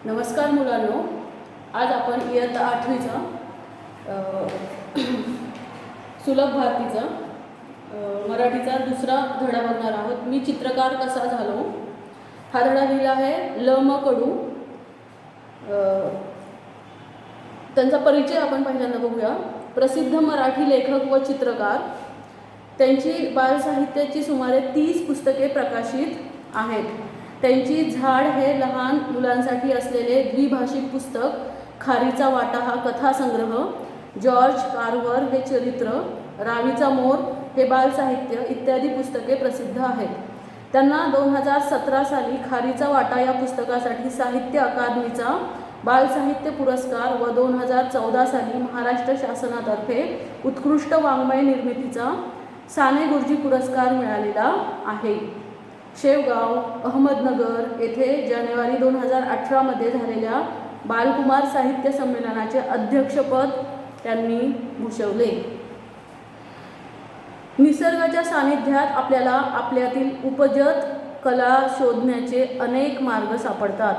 नमस्कार मुलांनो, आज आपण इयत्ता 8वीचा सुलभ भारतीचा मराठीचा दुसरा धडा बघणार आहोत. मी चित्रकार कसा झालो हा धडा लिहिला आहे ल म कडू. त्यांचा परिचय आपण पहिल्यांदा बघूया. प्रसिद्ध मराठी लेखक व चित्रकार. त्यांची बालसाहित्याची सुमारे 30 पुस्तके प्रकाशित आहेत. त्यांची झाड हे लहान मुलांसाठी असलेले द्विभाषिक पुस्तक, खारीचा वाटा हा कथासंग्रह, जॉर्ज कार्व्हर हे चरित्र, रावीचा मोर हे बालसाहित्य इत्यादी पुस्तके प्रसिद्ध आहेत. त्यांना 2017 साली खारीचा वाटा या पुस्तकासाठी साहित्य अकादमीचा बालसाहित्य पुरस्कार व 2014 साली महाराष्ट्र शासनातर्फे उत्कृष्ट वाङ्मय निर्मितीचा साने गुरुजी पुरस्कार मिळालेला आहे. शेवगाव, अहमदनगर येथे जानेवारी 2018 मध्ये झालेल्या बालकुमार साहित्य संमेलनाचे अध्यक्षपद त्यांनी भूषवले. निसर्गाच्या सानिध्यात आपल्याला आपल्यातील उपजत कला शोधण्याचे अनेक मार्ग सापडतात.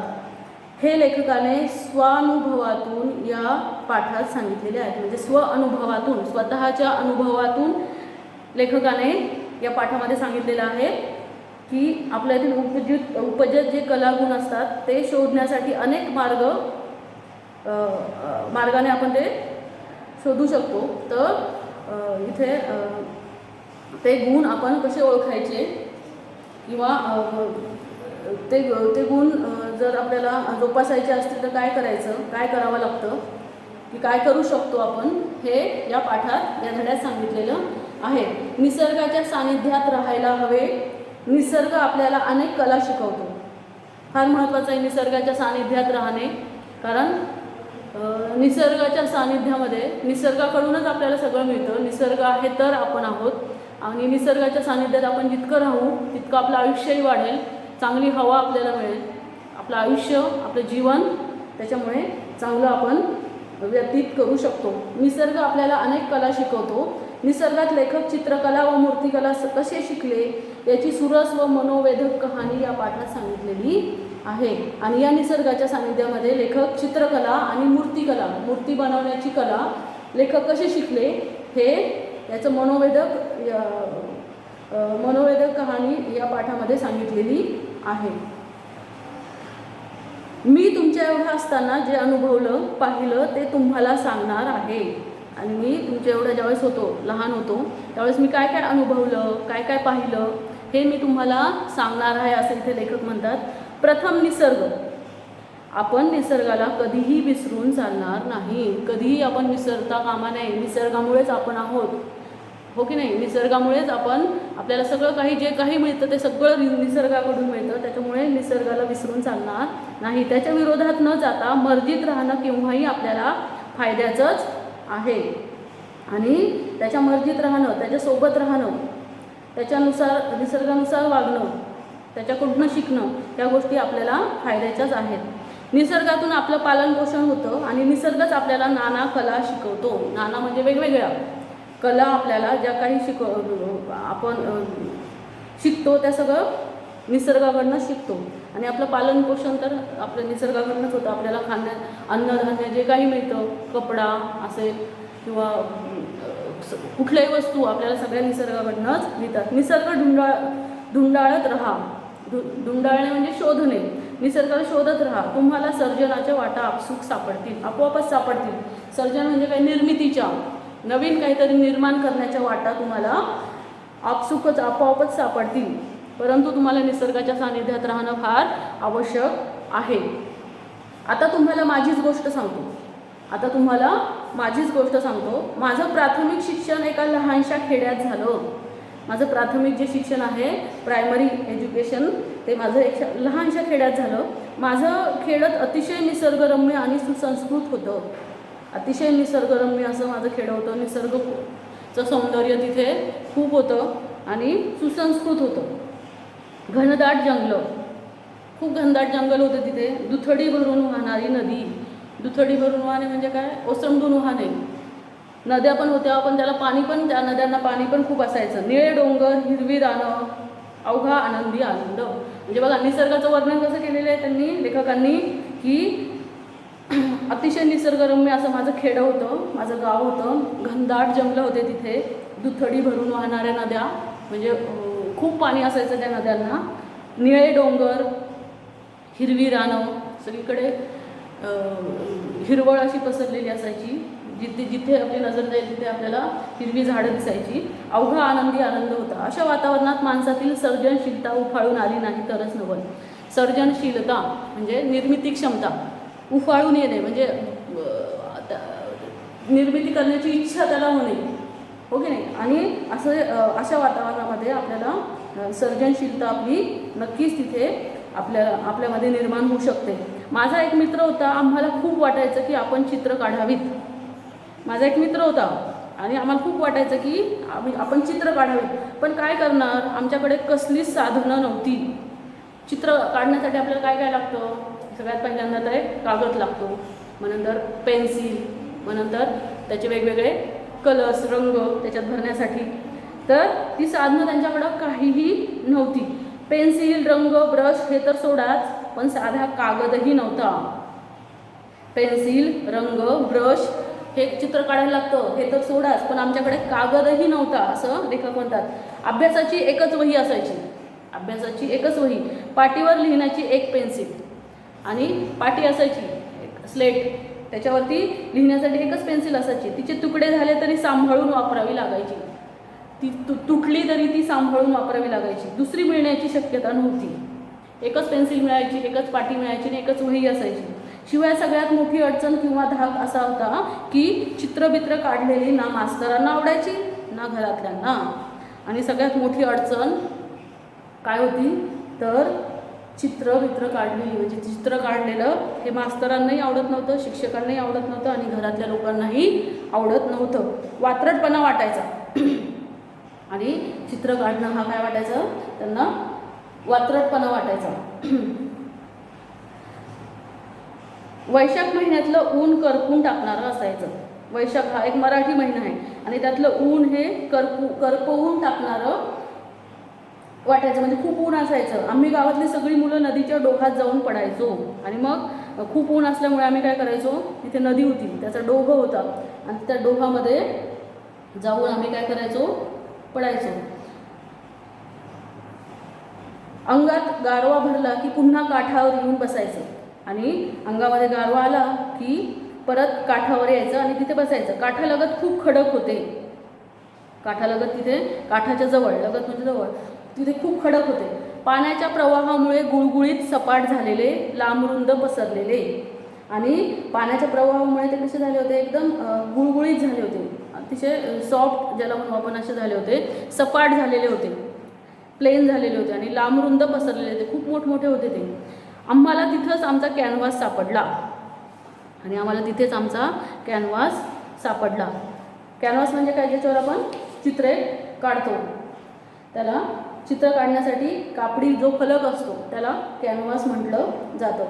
हे लेखकाने स्वानुभवातून या पाठात सांगितलेले आहेत. म्हणजे स्वअनुभवातून, स्वतःच्या अनुभवातून लेखकाने या पाठामध्ये सांगितलेलं आहे की आपल्यातील उपजत जे कलागुण असतात ते शोधण्यासाठी अनेक मार्गाने आपण ते शोधू शकतो. तर इथे ते गुण आपण कसे ओळखायचे किंवा ते गुण जर आपल्याला जोपासायचे असतील तर काय करायचं, काय करावं लागतं, की काय करू शकतो आपण, हे या पाठात, या धड्यात सांगितलेलं आहे. निसर्गाच्या सानिध्यात राहायला हवे. निसर्ग आपल्याला अनेक कला शिकवतो. फार महत्त्वाचं आहे निसर्गाच्या सानिध्यात राहणे. कारण निसर्गाच्या सानिध्यामध्ये निसर्गाकडूनच आपल्याला सगळं मिळतं. निसर्ग आहे तर आपण आहोत आणि निसर्गाच्या सानिध्यात आपण जितकं राहू तितकं आपलं आयुष्यही वाढेल, चांगली हवा आपल्याला मिळेल, आपलं आयुष्य, आपलं जीवन त्याच्यामुळे चांगलं आपण व्यतीत करू शकतो. निसर्ग आपल्याला अनेक कला शिकवतो. निसर्गात लेखक चित्रकला व मूर्तिकला कसे शिकले याची सुरस व मनोवेधक कहाणी या पाठात सांगितलेली आहे. आणि या निसर्गाच्या सानिध्यामध्ये लेखक चित्रकला आणि मूर्तिकला, मूर्ती बनवण्याची कला लेखक कसे शिकले हे याचं मनोवेधक कहाणी या पाठामध्ये सांगितलेली आहे. मी तुमच्या एवढं असताना जे अनुभवलं, पाहिलं ते तुम्हाला सांगणार आहे. आणि मी तुमच्या एवढ्या ज्यावेळेस होतो, लहान होतो, त्यावेळेस मी काय काय अनुभवलं, काय काय पाहिलं हे मी तुम्हाला सांगणार आहे असं इथे लेखक म्हणतात. प्रथम निसर्ग. आपण निसर्गाला कधीही विसरून चालणार नाही. कधीही आपण विसरता कामा नये. निसर्गामुळेच आपण आहोत, हो की नाही? निसर्गामुळेच आपल्याला सगळं काही, जे काही मिळतं ते सगळं निसर्गाकडून मिळतं. त्याच्यामुळे निसर्गाला विसरून चालणार नाही. त्याच्या विरोधात न जाता मर्जीत राहणं केव्हाही आपल्याला फायद्याचंच आहे. आणि त्याच्या मर्जीत राहणं, त्याच्यासोबत राहणं, त्याच्यानुसार, निसर्गानुसार वागणं, त्याच्याकडून शिकणं, या गोष्टी आपल्याला फायद्याच्याच आहेत. निसर्गातून आपलं पालनपोषण होतं आणि निसर्गच आपल्याला नाना कला शिकवतो. नाना म्हणजे वेगवेगळ्या कला आपल्याला ज्या काही आपण शिकतो त्या सगळं निसर्गाकडनं शिकतो. आणि आपलं पालनपोषण तर आपलं निसर्गाकडनंच होतं. आपल्याला अन्नधान्य जे काही मिळतं, कपडा असेल किंवा कुठल्याही वस्तू आपल्याला सगळ्या निसर्गाकडनंच मिळतात. निसर्ग धुंडाळत राहा. धुंडाळणे म्हणजे शोधणे. निसर्गाला शोधत राहा. तुम्हाला सर्जनाच्या वाटा आपसूक सापडतील, आपोआपच सापडतील. सर्जन म्हणजे काही निर्मितीच्या, नवीन काहीतरी निर्माण करण्याच्या वाटा तुम्हाला आपसूकच, आपोआपच सापडतील. परंतु तुम्हाला निसर्गाच्या सानिध्यात राहणं फार आवश्यक आहे. आता तुम्हाला माझीच गोष्ट सांगतो. माझं प्राथमिक शिक्षण एका लहानशा खेड्यात झालं. माझं प्राथमिक जे शिक्षण आहे, प्रायमरी एज्युकेशन, ते माझं एक लहानशा खेड्यात झालं. माझं खेडत अतिशय निसर्गरम्य आणि सुसंस्कृत होतं. अतिशय निसर्गरम्य असं माझं खेडं होतं. निसर्गाचं सौंदर्य तिथे खूप होतं आणि सुसंस्कृत होतं. घनदाट जंगलं, खूप घनदाट जंगल होतं तिथे. दुथडी भरून वाहणारी नदी. दुथडी भरून वाहणे म्हणजे काय? ओसंडून वाहणे. नद्या पण होत्या, पण त्याला पाणी पण, त्या नद्यांना पाणी पण खूप असायचं. निळे डोंगर, हिरवी रानं, अवघा आनंदी आनंद. म्हणजे बघा निसर्गाचं वर्णन कसं केलेलं आहे त्यांनी, लेखकांनी, की अतिशय निसर्गरम्य असं माझं खेडं होतं, माझं गाव होतं. घनदाट जंगलं होते तिथे, दुथडी भरून वाहणाऱ्या नद्या, म्हणजे खूप पाणी असायचं त्या नद्यांना. निळे डोंगर, हिरवी रानं, सगळीकडे हिरवळ अशी पसरलेली असायची. जिथे जिथे आपली नजर जाईल तिथे आपल्याला हिरवी झाडं दिसायची. अवघा आनंदी आनंद होता. अशा वातावरणात माणसातील सर्जनशीलता उफाळून आली नाही तरच नवल. सर्जनशीलता म्हणजे निर्मिती क्षमता, उफाळून येणे म्हणजे निर्मिती करण्याची इच्छा त्याला होणे, हो की नाही. आणि अशा वातावरणामध्ये आपल्याला सर्जनशीलता आपली नक्कीच तिथे आपल्यामध्ये निर्माण होऊ शकते. माझा एक मित्र होता, आम्हाला खूप वाटायचं की आपण चित्र काढावीत. माझा एक मित्र होता आणि आम्हाला खूप वाटायचं की आपण चित्र काढावीत, पण काय करणार, आमच्याकडे कसलीच साधनं नव्हती. चित्र काढण्यासाठी आपल्याला काय काय लागतं, सगळ्यात पहिल्यांदा तर एक कागद लागतो, मग नंतर पेन्सिल, मग नंतर त्याचे वेगवेगळे कलर्स, रंग त्याच्यात भरण्यासाठी. तर ती साधनं त्यांच्याकडं काहीही नव्हती. पेन्सिल, रंग, ब्रश हे तर सोडाच, पण साधा कागदही नव्हता. पेन्सिल, रंग, ब्रश हे चित्र काढायला लागतं हे तर सोडाच, पण आमच्याकडे कागदही नव्हता, असं लेखक म्हणतात. अभ्यासाची एकच वही असायची, अभ्यासाची एकच वही, पाटीवर लिहिण्याची एक पेन्सिल आणि पाटी असायची, एक स्लेट, त्याच्यावरती लिहिण्यासाठी एकच पेन्सिल असायची. तिचे तुकडे झाले तरी सांभाळून वापरावी लागायची, ती तुटली तरी ती सांभाळून वापरावी लागायची. दुसरी मिळण्याची शक्यता नव्हती. एकच पेन्सिल मिळायची, एकच पाटी मिळायची आणि एकच वही असायची. शिवाय सगळ्यात मोठी अडचण किंवा धाक असा होता की चित्रबित्र काढलेली ना मास्तरांना आवडायची ना घरातल्यांना. आणि सगळ्यात मोठी अडचण काय होती तर चित्रबित्र काढलेली, म्हणजे चित्र काढलेलं हे मास्तरांनाही आवडत नव्हतं, शिक्षकांनाही आवडत नव्हतं आणि घरातल्या लोकांनाही आवडत नव्हतं. वात्रटपणा वाटायचा आणि चित्र काढणं हा काय वाटायचं त्यांना, वात्रटपणा वाटायचा. वैशाख महिन्यातलं ऊन करपून टाकणारं असायचं. वैशाख हा एक मराठी महिना आहे आणि त्यातलं ऊन हे करपवून टाकणारं वाटायचं, म्हणजे खूप ऊन असायचं. आम्ही गावातली सगळी मुलं नदीच्या डोहात जाऊन पडायचो आणि मग खूप ऊन असल्यामुळे आम्ही काय करायचो, तिथे नदी होती, त्याचा डोह होता आणि त्या डोहामध्ये जाऊन आम्ही काय करायचो, पडायचो. अंगात गारवा भरला की पुन्हा काठावर येऊन बसायचं आणि अंगामध्ये गारवा आला की परत काठावर यायचं आणि तिथे बसायचं. काठालगत खूप खडक होते, काठालगत तिथे, काठाच्या जवळ, लगत म्हणजे जवळ, तिथे खूप खडक होते. पाण्याच्या प्रवाहामुळे गुळगुळीत सपाट झालेले, लांबरुंद पसरलेले आणि पाण्याच्या प्रवाहामुळे ते कसे झाले होते, एकदम गुळगुळीत झाले होते, अतिशय सॉफ्ट ज्याला म्हणू आपण असे झाले होते, सपाट झालेले होते, प्लेन झालेले होते आणि लांबरुंद पसरलेले होते, खूप मोठमोठे होते ते. आम्हाला तिथंच आमचा कॅनव्हास सापडला आणि आम्हाला तिथेच आमचा कॅनव्हास सापडला. कॅनव्हास म्हणजे काय, ज्याच्यावर आपण चित्रे काढतो, त्याला चित्र काढण्यासाठी कापडी जो फलक असतो त्याला कॅनव्हास म्हटलं जातं.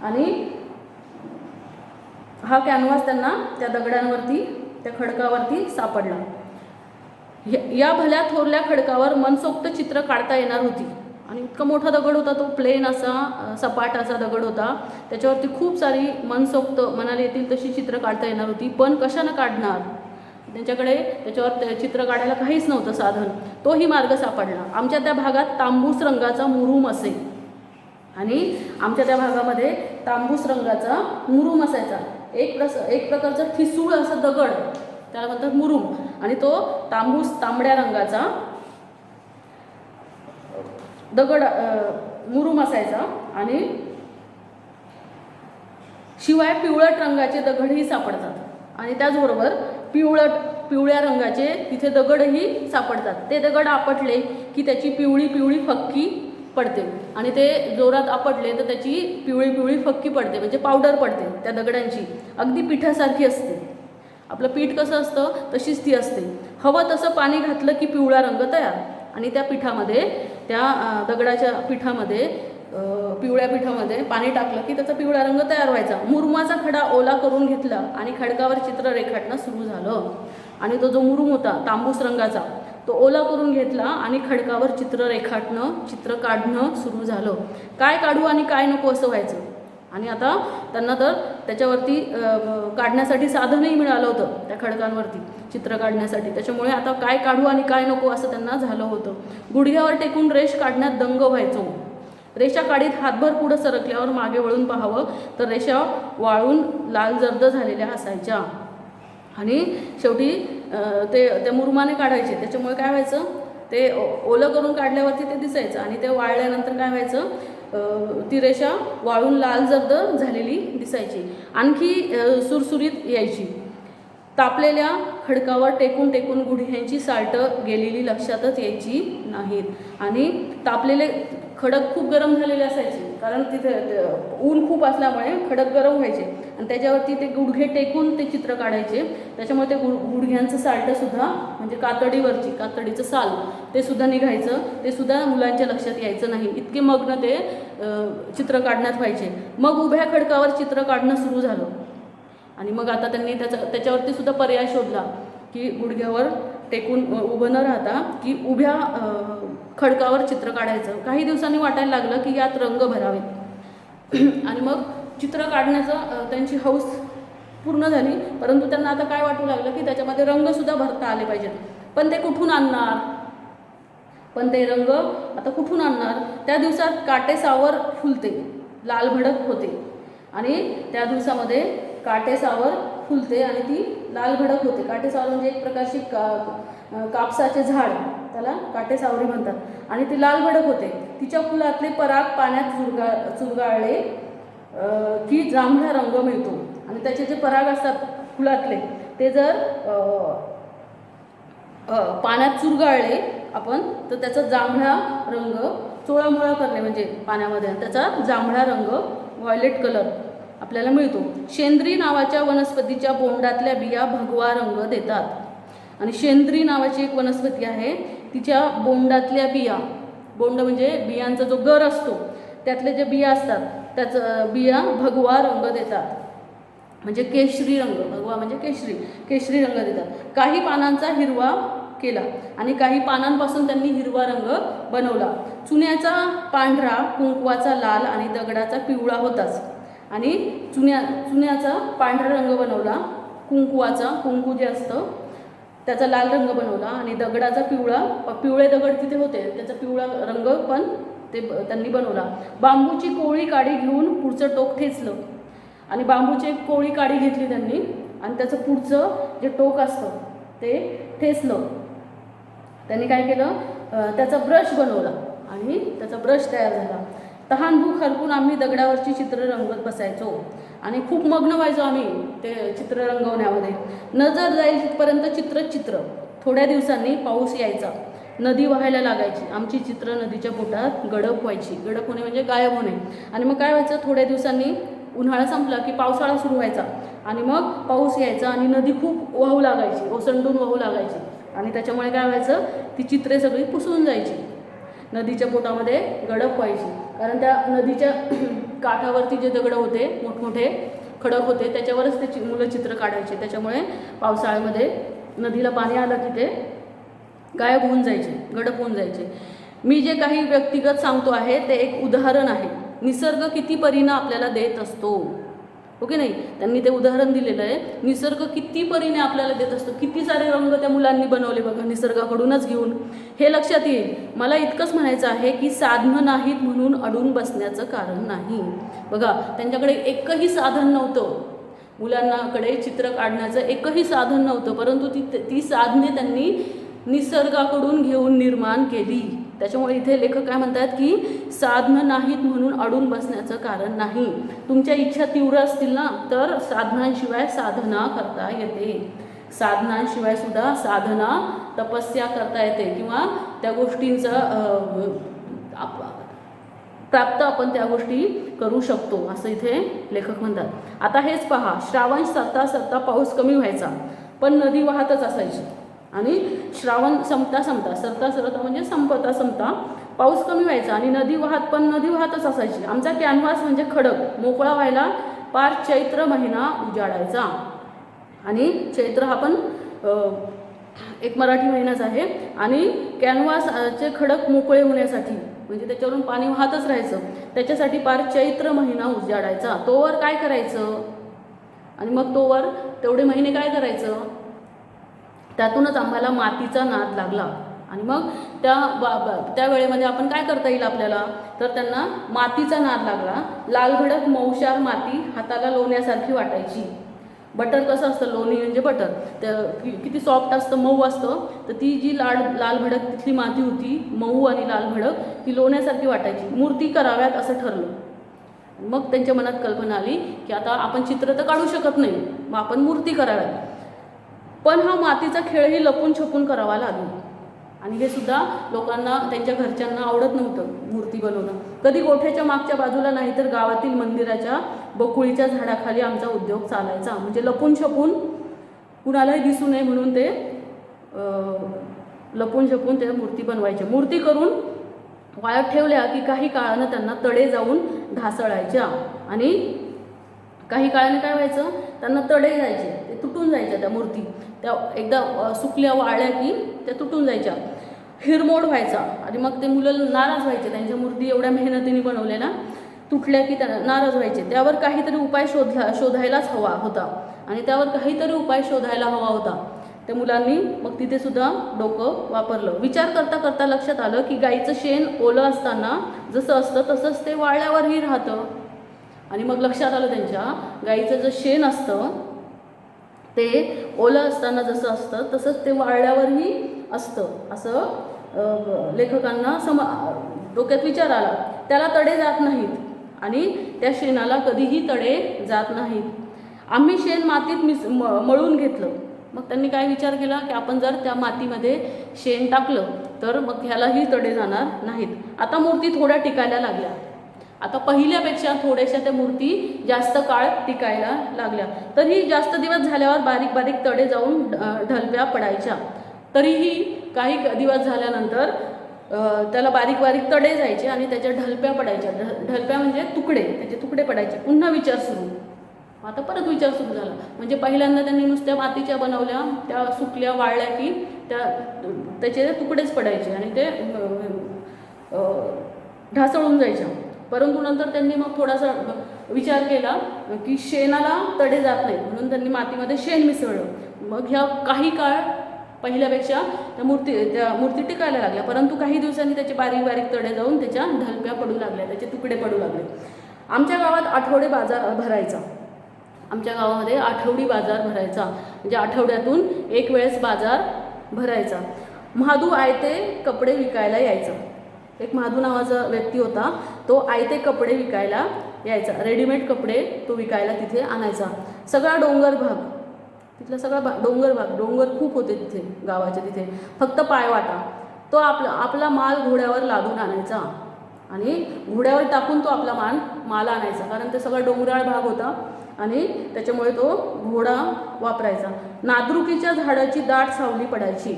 आणि हा कॅनव्हास त्यांना त्या दगडांवरती, त्या खडकावरती सापडला. या भल्या थोरल्या खडकावर मनसोक्त चित्र काढता येणार होती आणि इतका मोठा दगड होता तो, प्लेन असा सपाट असा दगड होता, त्याच्यावरती खूप सारी मनसोक्त मनाला येतील तशी चित्र काढता येणार होती. पण कशानं काढणार, त्यांच्याकडे त्याच्यावर चित्र काढायला काहीच नव्हतं साधन. तोही मार्ग सापडला. आमच्या त्या भागात तांबूस रंगाचा मुरूम असे आणि आमच्या त्या भागामध्ये तांबूस रंगाचा मुरूम असायचा. एक प्रकारचा ठिसूळ असा दगड, त्याला म्हणतात मुरूम, आणि तो तांबड्या रंगाचा दगड मुरूम असायचा. आणि शिवाय पिवळट रंगाचे दगडही सापडतात आणि त्याचबरोबर पिवळ्या रंगाचे तिथे दगडही सापडतात. ते दगड आपटले की त्याची पिवळी फक्की पडते आणि ते जोरात आपटले तर त्याची पिवळी फक्की पडते, म्हणजे पावडर पडते त्या दगडांची, अगदी पिठासारखी असते. आपलं पीठ कसं असतं तशीच ती असते. हवं तसं पाणी घातलं की पिवळा रंग तयार आणि त्या पिठामध्ये, त्या दगडाच्या पिठामध्ये, पिवळ्या पिठामध्ये पाणी टाकलं की त्याचा पिवळा रंग तयार व्हायचा. मुरुमाचा खडा ओला करून घेतला आणि खडकावर चित्र रेखाटणं सुरू झालं. आणि तो जो मुरुम होता तांबूस रंगाचा तो ओला करून घेतला आणि खडकावर चित्र रेखाटणं, चित्र काढणं सुरू झालं. काय काढू आणि काय नको असं व्हायचं. आणि आता त्यांना तर त्याच्यावरती काढण्यासाठी साधनही मिळालं होतं त्या खडकांवरती चित्र काढण्यासाठी. त्याच्यामुळे आता काय काढू आणि काय नको असं त्यांना झालं होतं. गुडघ्यावर टेकून रेष काढण्यात दंग व्हायचो. रेषा काढीत हातभर पुढं सरकल्यावर मागे वळून पाहावं तर रेषा वाळून लाल जर्द झालेल्या असायच्या. आणि शेवटी ते त्या मुरुमाने काढायचे. त्याच्यामुळे काय व्हायचं, ते ओलं करून काढल्यावरती ते दिसायचं आणि ते वाळल्यानंतर काय व्हायचं, ती रेषा वाळून लाल जर्द झालेली दिसायची. आणखी सुरसुरीत यायची. तापलेल्या खडकावर टेकून टेकून गुडघ्यांची साल्टं गेलेली लक्षातच यायची नाहीत. आणि तापलेले खडक खूप गरम झालेले असायचे, कारण तिथे ऊन खूप असल्यामुळे खडक गरम व्हायचे आणि त्याच्यावरती ते गुडघे टेकून ते चित्र काढायचे. त्याच्यामुळे ते गुडघ्यांचं साल्टंसुद्धा म्हणजे कातडीचं साल ते सुद्धा निघायचं. ते सुद्धा मुलांच्या लक्षात यायचं नाही. इतके मग्न ते चित्र काढण्यात व्हायचे. मग उभ्या खडकावर चित्र काढणं सुरू झालं आणि मग आता त्यांनी त्याच्यावरती सुद्धा पर्याय शोधला की गुडघ्यावर टेकून उभं न राहता की उभ्या खडकावर चित्र काढायचं. काही दिवसांनी वाटायला लागलं की यात रंग भरावेत आणि मग चित्र काढण्याचं त्यांची हौस पूर्ण झाली. परंतु त्यांना आता काय वाटू लागलं की त्याच्यामध्ये रंगसुद्धा भरता आले पाहिजेत. पण ते कुठून आणणार, ते रंग आता कुठून आणणार. त्या दिवसात काटेसावर फुलते, लाल भडक होते आणि त्या दिवसामध्ये काटेसावर फुलते आणि ती लाल भडक होते. काटेसावर म्हणजे एक प्रकारची कापसाचे झाड, त्याला काटेसावरी म्हणतात. आणि ती लाल भडक होते. तिच्या फुलातले पराग पाण्यात चुरगाळले की जांभळा रंग मिळतो. आणि त्याचे जे पराग असतात फुलातले ते जर पाण्यात चुरगाळले आपण तर त्याचा जांभळा रंग, चोळामोळा करणे म्हणजे पाण्यामध्ये, त्याचा जांभळा रंग व्हायलेट कलर आपल्याला मिळतो. शेंद्री नावाच्या वनस्पतीच्या बोंडातल्या बिया भगवा रंग देतात. आणि शेंद्री नावाची एक वनस्पती आहे, तिच्या बोंडातल्या बिया, बोंड म्हणजे बियांचा जो गर असतो त्यातले जे बिया असतात त्याचं बिया भगवा रंग देतात, म्हणजे केशरी रंग. भगवा म्हणजे केशरी रंग देतात. काही पानांचा हिरवा केला आणि काही पानांपासून त्यांनी हिरवा रंग बनवला. चुन्याचा पांढरा, कुंकवाचा लाल आणि दगडाचा पिवळा होताच. आणि चुन्याचा पांढरा रंग बनवला, कुंकू जे असतं त्याचा लाल रंग बनवला आणि दगडाचा पिवळे दगड तिथे होते त्याचा पिवळा रंग पण ते त्यांनी बनवला. बांबूची कोळी काडी घेऊन पुढचं टोक ठेचलं आणि बांबूची एक कोळी काडी घेतली त्यांनी आणि त्याचं पुढचं जे टोक असतं ते ठेचलं. त्यांनी काय केलं, त्याचा ब्रश बनवला आणि त्याचा ब्रश तयार झाला. तहानभूक हरपून आम्ही दगडावरची चित्र रंगवत बसायचो आणि खूप मग्न व्हायचो आम्ही ते चित्र रंगवण्यामध्ये. नजर जाईल तिथपर्यंत चित्र. थोड्या दिवसांनी पाऊस यायचा, नदी वाहायला लागायची. आमची चित्र नदीच्या पोटात गडप व्हायची. गडप होणे म्हणजे गायब होणे. आणि मग काय व्हायचं, थोड्या दिवसांनी उन्हाळा संपला की पावसाळा सुरू व्हायचा आणि मग पाऊस यायचा आणि नदी खूप वाहू लागायची, ओसंडून वाहू लागायची. आणि त्याच्यामुळे काय व्हायचं, ती चित्रे सगळी पुसून जायची, नदीच्या पोटामध्ये गडप व्हायची. कारण त्या नदीच्या काठावरती जे दगड होते, मोठमोठे खडक होते, त्याच्यावरच ते मुलं चित्र काढायचे. त्याच्यामुळे पावसाळ्यामध्ये नदीला पाणी आलं की ते गायब होऊन जायचे, गडप होऊन जायचे. मी जे काही व्यक्तिगत सांगतो आहे ते एक उदाहरण आहे. निसर्ग किती परीनं आपल्याला देत असतो, ओके नाही. त्यांनी ते उदाहरण दिलेलं आहे. निसर्ग किती परीने आपल्याला देत असतो. किती सारे रंग त्या मुलांनी बनवले बघा, निसर्गाकडूनच घेऊन. हे लक्षात येईल. मला इतकंच म्हणायचं आहे की साधनं नाहीत म्हणून अडून बसण्याचं कारण नाही. बघा, त्यांच्याकडे एकही साधन नव्हतं, मुलांनाकडे चित्र काढण्याचं एकही साधन नव्हतं, परंतु ती साधने त्यांनी निसर्गाकडून घेऊन निर्माण केली. त्याच्यामुळे इथे लेखक काय म्हणतात की साधनं नाहीत म्हणून अडून बसण्याचं कारण नाही. तुमच्या इच्छा तीव्र असतील ना तर साधनांशिवाय साधना करता येते. साधनांशिवाय सुद्धा साधना, तपस्या करता येते किंवा त्या गोष्टींचा प्राप्त आपण त्या गोष्टी करू शकतो असं इथे लेखक म्हणतात. आता हेच पहा, श्रावण सरता सरता पाऊस कमी व्हायचा पण नदी वाहतच असायची. आणि श्रावण संपता सरता म्हणजे संपता पाऊस कमी व्हायचा आणि नदी वाहतच असायची. आमचा कॅनव्हास म्हणजे खडक मोकळा व्हायला पार चैत्र महिना उजाडायचा. आणि चैत्र हा पण एक मराठी महिनाच आहे. आणि कॅनव्हासचे खडक मोकळे होण्यासाठी म्हणजे त्याच्यावरून पाणी वाहतच राहायचं. त्याच्यासाठी पार चैत्र महिना उजाडायचा. तोवर काय करायचं, आणि मग तोवर तेवढे महिने काय करायचं, त्यातूनच आम्हाला मातीचा नाद लागला. आणि मग त्या वेळेमध्ये आपण काय करता येईल आपल्याला, तर त्यांना मातीचा नाद लागला. लालभडक मऊशार माती हाताला लोण्यासारखी वाटायची. बटर कसं असतं, लोणी म्हणजे बटर, त्या किती सॉफ्ट असतं, मऊ असतं. तर ती जी लालभडक तिथली माती होती, मऊ आणि लालभडक, ती लोण्यासारखी वाटायची. मूर्ती कराव्यात असं ठरलं. मग त्यांच्या मनात कल्पना आली की आता आपण चित्र तर काढू शकत नाही, मग आपण मूर्ती कराव्यात. पण हा मातीचा खेळही लपून छपून करावा लागला. आणि हे सुद्धा लोकांना, त्यांच्या घरच्यांना आवडत नव्हतं मूर्ती बनवणं. कधी गोठ्याच्या मागच्या बाजूला नाही तर गावातील मंदिराच्या बकुळीच्या झाडाखाली आमचा उद्योग चालायचा. म्हणजे लपून छपून, कुणालाही दिसू नये म्हणून ते लपून छपून ते मूर्ती बनवायचे. मूर्ती करून वाळत ठेवल्या की काही काळानं त्यांना तडे जाऊन ढासळायच्या. आणि काही काळाने काय व्हायचं, त्यांना तडे जायचे, ते तुटून जायच्या त्या मूर्ती. त्या एकदा सुकल्या वाळल्या की त्या तुटून जायच्या, हिरमोड व्हायचा. आणि मग ते मुलं नाराज व्हायचे, त्यांच्या मूर्ती एवढ्या मेहनतीने बनवलेल्या तुटल्या की त्या नाराज व्हायचे. त्यावर काहीतरी उपाय शोधायलाच हवा होता. आणि त्यावर काहीतरी उपाय शोधायला हवा होता. त्या मुलांनी मग तिथे सुद्धा डोकं वापरलं. विचार करता करता लक्षात आलं की गाईचं शेण ओलं असताना जसं असतं तसंच ते वाळल्यावरही राहतं. आणि मग लक्षात आलं त्यांच्या, गाईचं जे शेण असतं ते ओलं असताना जसं असतं तसंच ते वाळल्यावरही असतं, असं लेखकांना डोक्यात विचार आला. त्याला तडे जात नाहीत आणि त्या शेणाला कधीही तडे जात नाहीत. आम्ही शेण मातीत मळून घेतलं. मग त्यांनी काय विचार केला की आपण जर त्या मातीमध्ये शेण टाकलं तर मग ह्यालाही तडे जाणार नाहीत. आता मूर्ती थोड्या टिकायला लागल्या. आता पहिल्यापेक्षा थोड्याशा त्या मूर्ती जास्त काळ टिकायला लागल्या. तरीही जास्त दिवस झाल्यावर बारीक बारीक तडे जाऊन ढलप्या पडायच्या. तरीही काही दिवस झाल्यानंतर त्याला बारीक बारीक तडे जायचे आणि त्याच्या ढलप्या पडायच्या. ढलप्या म्हणजे तुकडे, त्याचे तुकडे पडायचे. पुन्हा विचार सुरू. आता परत विचार सुरू झाला. म्हणजे पहिल्यांदा त्यांनी नुसत्या मातीच्या बनवल्या, त्या सुकल्या वाळल्या की त्याचे तुकडेच पडायचे आणि ते ढासळून जायच्या. परंतु नंतर त्यांनी मग थोडासा विचार केला की शेणाला तडे जात नाहीत, म्हणून त्यांनी मातीमध्ये शेण मिसळलं. मग ह्या काही काळ पहिल्यापेक्षा त्या मूर्ती टिकायला लागल्या. परंतु काही दिवसांनी त्याचे बारीक बारीक तडे जाऊन त्याच्या ढलप्या पडू लागल्या, त्याचे तुकडे पडू लागले. आमच्या गावात आठवडे बाजार भरायचा. आमच्या गावामध्ये आठवडी बाजार भरायचा, म्हणजे आठवड्यातून एक वेळेस बाजार भरायचा. महादू आयते कपडे विकायला यायचा. एक महादू नावाचा व्यक्ती होता, तो आयते कपडे विकायला यायचा. रेडीमेड कपडे तो विकायला तिथे आणायचा. सगळा डोंगर भाग, तिथला सगळा डोंगर खूप होते तिथे गावाच्या तिथे, फक्त पायवाटा. तो आपला माल घोड्यावर लादून आणायचा आणि घोड्यावर टाकून तो आपला माल आणायचा. कारण ते सगळा डोंगराळ भाग होता आणि त्याच्यामुळे तो घोडा वापरायचा. नादरुकीच्या झाडाची दाट सावली पडायची.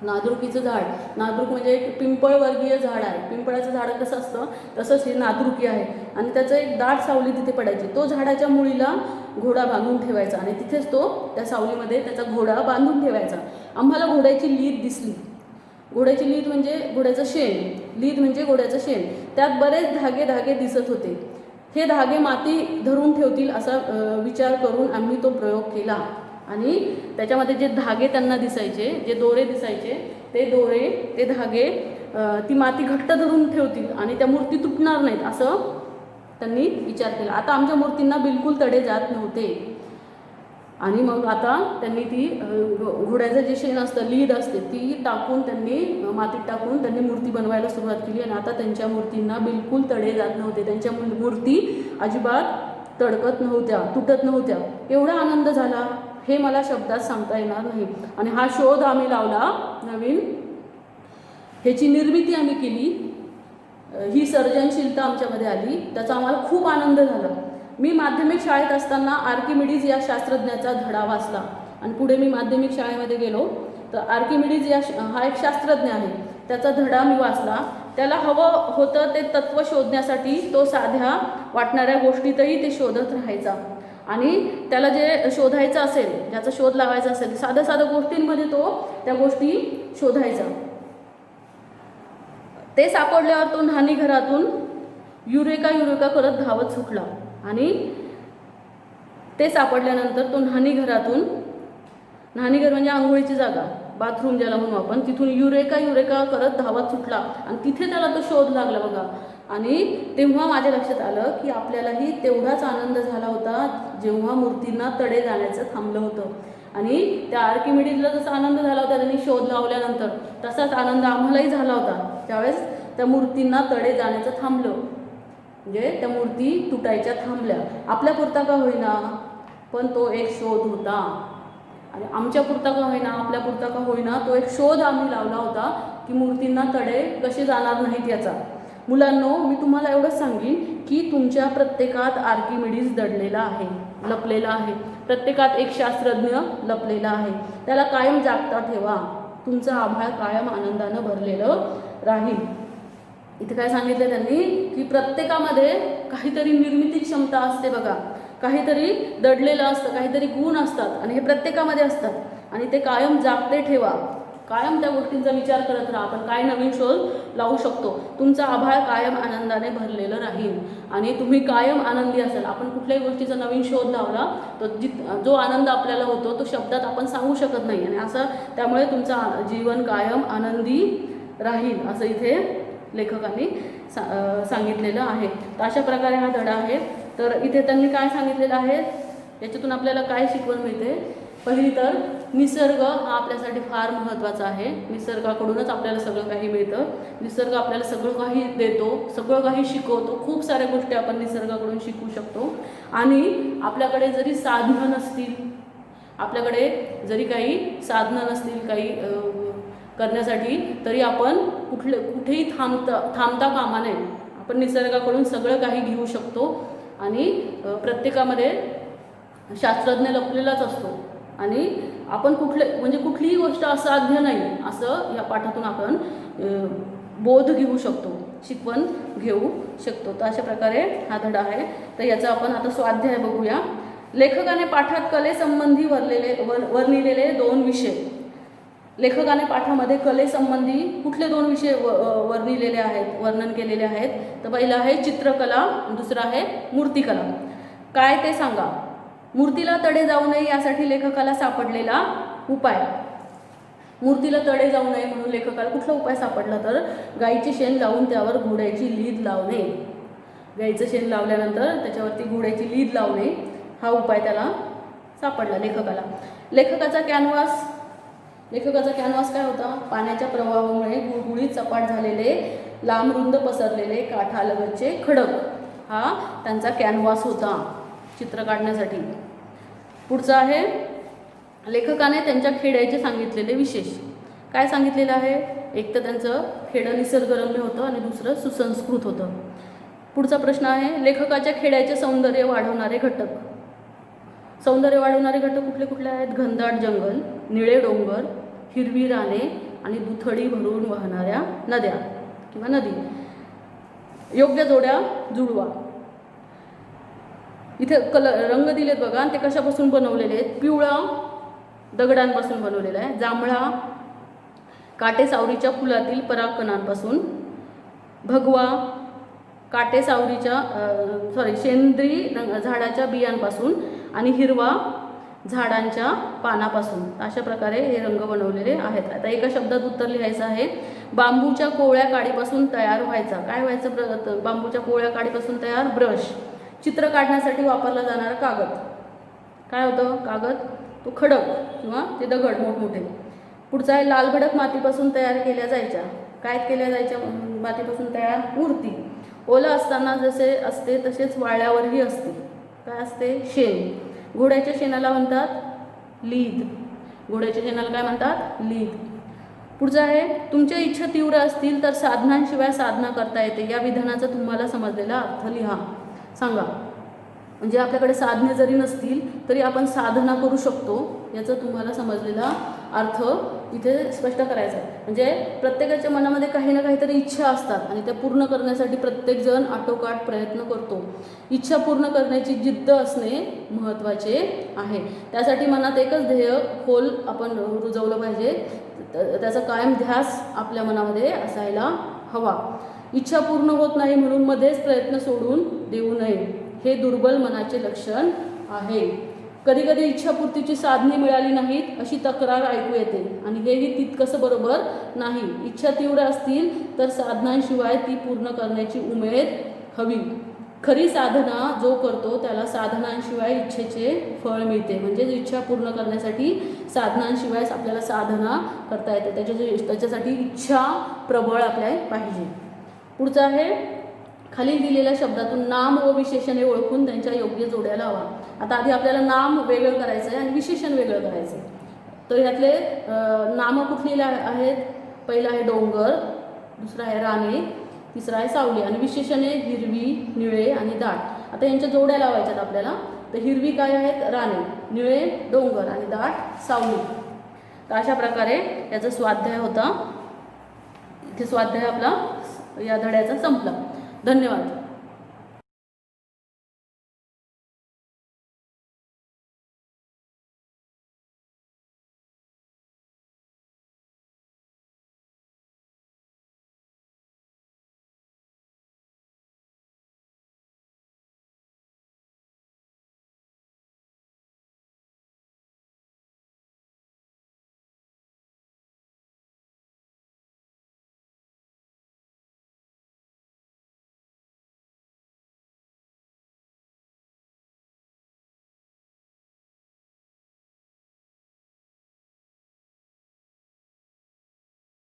नादरुकीचं झाड, नादरुक म्हणजे एक पिंपळवर्गीय झाड आहे. पिंपळाचं झाड कसं असतं तसंच हे नादरुकी आहे. आणि त्याचं एक दाट सावली तिथे पडायची. तो झाडाच्या मुळीला घोडा बांधून ठेवायचा आणि तिथेच तो त्या सावलीमध्ये त्याचा घोडा बांधून ठेवायचा. आम्हाला घोड्याची लीद दिसली. घोड्याची लीद म्हणजे घोड्याचं शेण, लीद म्हणजे घोड्याचं शेण. त्यात बरेच धागे दिसत होते. हे धागे माती धरून ठेवतील असा विचार करून आम्ही तो प्रयोग केला. आणि त्याच्यामध्ये जे धागे त्यांना दिसायचे, जे दोरे दिसायचे, ते धागे ती माती घट्ट धरून ठेवतील आणि त्या मूर्ती तुटणार नाहीत असं त्यांनी विचार केला. आता आमच्या मूर्तींना बिलकुल तडे जात नव्हते. आणि मग आता त्यांनी ती घोड्याचं जे शेण असतं, लीद असते, ती टाकून मातीत टाकून त्यांनी मूर्ती बनवायला सुरुवात केली. आणि आता त्यांच्या मूर्तींना बिलकुल तडे जात नव्हते. त्यांच्या मूर्ती अजिबात तडकत नव्हत्या, तुटत नव्हत्या. एवढा आनंद झाला हे मला शब्दात सांगता येणार नाही. आणि हा शोध आम्ही लावला नवीन, ह्याची निर्मिती आम्ही केली, ही सर्जनशीलता आमच्यामध्ये आली. त्याचा आम्हाला खूप आनंद झाला. मी माध्यमिक शाळेत असताना आर्किमिडीज या शास्त्रज्ञाचा धडा वाचला. आणि पुढे मी माध्यमिक शाळेमध्ये गेलो तर आर्किमिडीज हा एक शास्त्रज्ञ आहे, त्याचा धडा मी वाचला. त्याला हवं होतं ते तत्त्व शोधण्यासाठी तो साध्या वाटणाऱ्या गोष्टीतही ते शोधत राहायचा. आणि त्याला जे शोधायचं असेल, ज्याचा शोध लावायचा असेल, साध्या गोष्टींमध्ये तो त्या गोष्टी शोधायचा. ते सापडल्यावर तो न्हाणी घरातून युरेका युरेका करत धावत सुटला. आणि ते सापडल्यानंतर तो न्हाणी घरातून, न्हाणीघर म्हणजे आंघोळीची जागा, बाथरूम ज्याला म्हणू आपण, तिथून युरेका युरेका करत धावत सुटला. आणि तिथे त्याला तो शोध लागला बघा. आणि तेव्हा माझ्या लक्षात आलं की आपल्यालाही तेवढाच आनंद झाला होता जेव्हा मूर्तींना तडे जाण्याचं थांबलं होतं. आणि त्या आर्किमिडीजला जसा आनंद झाला होता त्यांनी शोध लावल्यानंतर, तसाच आनंद आम्हालाही झाला होता त्यावेळेस त्या मूर्तींना तडे जाण्याचं थांबलं. म्हणजे त्या मूर्ती तुटायच्या थांबल्या. आपल्या पुरता का होईना, पण तो एक शोध होता. आणि आमच्या पुरता का होईना, आपल्या पुरता का होईना, तो एक शोध आम्ही लावला होता की मूर्तींना तडे कसे जाणार नाहीत याचा. मुलांनो, मी तुम्हाला एवढंच सांगेन की तुमच्या प्रत्येकात आर्किमिडीज दडलेला आहे, लपलेला आहे. प्रत्येकात एक शास्त्रज्ञ लपलेला आहे. त्याला कायम जागता ठेवा. तुमचं आभाळ कायम आनंदानं भरलेलं राहील. इथे काय सांगितलं त्यांनी की प्रत्येकामध्ये काहीतरी निर्मिती क्षमता असते बघा, काहीतरी दडलेलं असतं, काहीतरी गुण असतात आणि हे प्रत्येकामध्ये असतात. आणि ते कायम जागते ठेवा. कायम त्या गोष्टींचा विचार करत राहा. आपण काय नवीन शोध लावू शकतो. तुमचा आभाळ कायम आनंदाने भरलेलं राहील आणि तुम्ही कायम आनंदी असाल. आपण कुठल्याही गोष्टीचा नवीन शोध लावला तर जो आनंद आपल्याला होतो तो शब्दात आपण सांगू शकत नाही. आणि असं त्यामुळे तुमचं जीवन कायम आनंदी राहील असं इथे लेखकांनी सांगितलेलं आहे. तर अशा प्रकारे हा धडा आहे. तर इथे त्यांनी काय सांगितलेलं आहे, याच्यातून आपल्याला काय शिकवण मिळते. पहिली तर निसर्ग हा आपल्यासाठी फार महत्त्वाचा आहे. निसर्गाकडूनच आपल्याला सगळं काही मिळतं. निसर्ग आपल्याला सगळं काही देतो, सगळं काही शिकवतो. खूप साऱ्या गोष्टी आपण निसर्गाकडून शिकू शकतो. आणि आपल्याकडे जरी साधनं नसतील, आपल्याकडे जरी काही साधनं नसतील काही करण्यासाठी, तरी आपण कुठेही थांबता कामा नये. आपण निसर्गाकडून सगळं काही घेऊ शकतो. आणि प्रत्येकामध्ये शास्त्रज्ञ लपलेलाच असतो. आणि आपण म्हणजे कुठलीही गोष्ट असाध्य नाही असं या पाठातून आपण बोध घेऊ शकतो, शिकवण घेऊ शकतो. तर अशा प्रकारे हा धडा आहे. तर याचा आपण आता स्वाध्याय बघूया. लेखकाने पाठात कलेसंबंधी वर्णिलेले 2 विषय. लेखकाने पाठामध्ये कलेसंबंधी कुठले 2 विषय वर्णिलेले आहेत, वर्णन केलेले आहेत. तर पहिला आहे चित्रकला, दुसरा आहे मूर्तिकला. काय ते सांगा. मूर्तीला तडे जाऊ नये यासाठी लेखकाला सापडलेला उपाय. मूर्तीला तडे जाऊ नये म्हणून लेखकाला कुठला उपाय सापडला, तर गाईचे शेण लावून त्यावर घोड्याची लीद लावणे. गाईचं शेण लावल्यानंतर त्याच्यावरती घोड्याची लीद लावणे हा उपाय त्याला सापडला लेखकाला. लेखकाचा कॅनव्हास काय होता. पाण्याच्या प्रवाहामुळे गुळगुळीत सपाट झालेले, लांबरुंद पसरलेले काठालगतचे खडक हा त्यांचा कॅनव्हास होता चित्र काढण्यासाठी. पुढचं आहे लेखकाने त्यांच्या खेड्याचे सांगितलेले विशेष. काय सांगितलेलं आहे. एक तर त्यांचं खेडं निसर्गरम्य होतं आणि दुसरं सुसंस्कृत होतं. पुढचा प्रश्न आहे लेखकाच्या खेड्याचे सौंदर्य वाढवणारे घटक. सौंदर्य वाढवणारे घटक कुठले कुठले आहेत. घनदाट जंगल, निळे डोंगर, हिरवी राने आणि दुथडी भरून वाहणाऱ्या नद्या किंवा नदी. योग्य जोड्या जुळवा. इथे रंग दिलेत बघा. आणि ते कशापासून बनवलेले आहेत. पिवळा दगडांपासून बनवलेला आहे. जांभळा काटेसावरीच्या फुलातील परागकणांपासून, भगवा शेंद्री झाडाच्या बियांपासून आणि हिरवा झाडांच्या पानापासून. अशा प्रकारे हे रंग बनवलेले आहेत. आता एका शब्दात उत्तर लिहायचं आहे. बांबूच्या कोवळ्या काडीपासून तयार व्हायचा. काय व्हायचं. बांबूच्या कोवळ्या काडीपासून तयार ब्रश. चित्र काढण्यासाठी वापरला जाणारा कागद. काय होतं कागद. तो खडक किंवा ते दगड मोठमोठे. पुढचा आहे लालभडक मातीपासून तयार केल्या जायच्या. काय केल्या जायच्या मातीपासून तयार. मूर्ती. ओलं असताना जसे असते तसेच वाळल्यावरही असते. काय असते. शेण. घोड्याच्या शेणाला म्हणतात लीद. घोड्याच्या शेणाला काय म्हणतात. लीद. पुढचं आहे तुमच्या इच्छा तीव्र असतील तर साधनांशिवाय साधना करता येते. या विधानाचा तुम्हाला समजलेला अर्थ लिहा. सांगा. म्हणजे आपल्याकडे साधने जरी नसतील तरी आपण साधना करू शकतो याचा तुम्हाला समजलेला अर्थ इथे स्पष्ट करायचा आहे. म्हणजे प्रत्येकाच्या मनामध्ये काही ना काहीतरी इच्छा असतात आणि त्या पूर्ण करण्यासाठी प्रत्येकजण आटोकाट प्रयत्न करतो. इच्छा पूर्ण करण्याची जिद्द असणे महत्त्वाचे आहे. त्यासाठी मनात एकच ध्येय खोल आपण रुजवलं पाहिजे. त्याचा कायम ध्यास आपल्या मनामध्ये असायला हवा. इच्छा पूर्ण होत नाही म्हणून मध्येच प्रयत्न सोडून देऊ नये, हे दुर्बल मनाचे लक्षण आहे. कधी कधी इच्छापूर्तीची साधने मिळाली नाहीत अशी तक्रार ऐकू येते आणि हेही तितकंसं बरोबर नाही. इच्छा तीव्र असतील तर साधनांशिवाय ती पूर्ण करण्याची उमेद हवी. खरी साधना जो करतो त्याला साधनांशिवाय इच्छेचे फळ मिळते. म्हणजे इच्छा पूर्ण करण्यासाठी साधनांशिवाय आपल्याला साधना करता येते. त्याच्यासाठी इच्छा प्रबळ आपल्या पाहिजे. पुढचं आहे, खालील दिलेल्या शब्दातून नाम व विशेषणे ओळखून त्यांच्या योग्य जोड्या लावा. आता आधी आपल्याला नाम वेगळं करायचं आहे आणि विशेषण वेगळं करायचं आहे. तर ह्यातले नामं कुठली आहेत? पहिलं आहे डोंगर, दुसरं आहे राने, तिसरं आहे सावली आणि विशेषणे हिरवी, निळे आणि दाट. आता यांच्या जोड्या लावायच्यात आपल्याला. तर हिरवी काय आहेत? राने, निळे डोंगर आणि दाट सावली. तर अशा प्रकारे याचा स्वाध्याय होता. इथे स्वाध्याय आपला या धड्याचा संपला. धन्यवाद.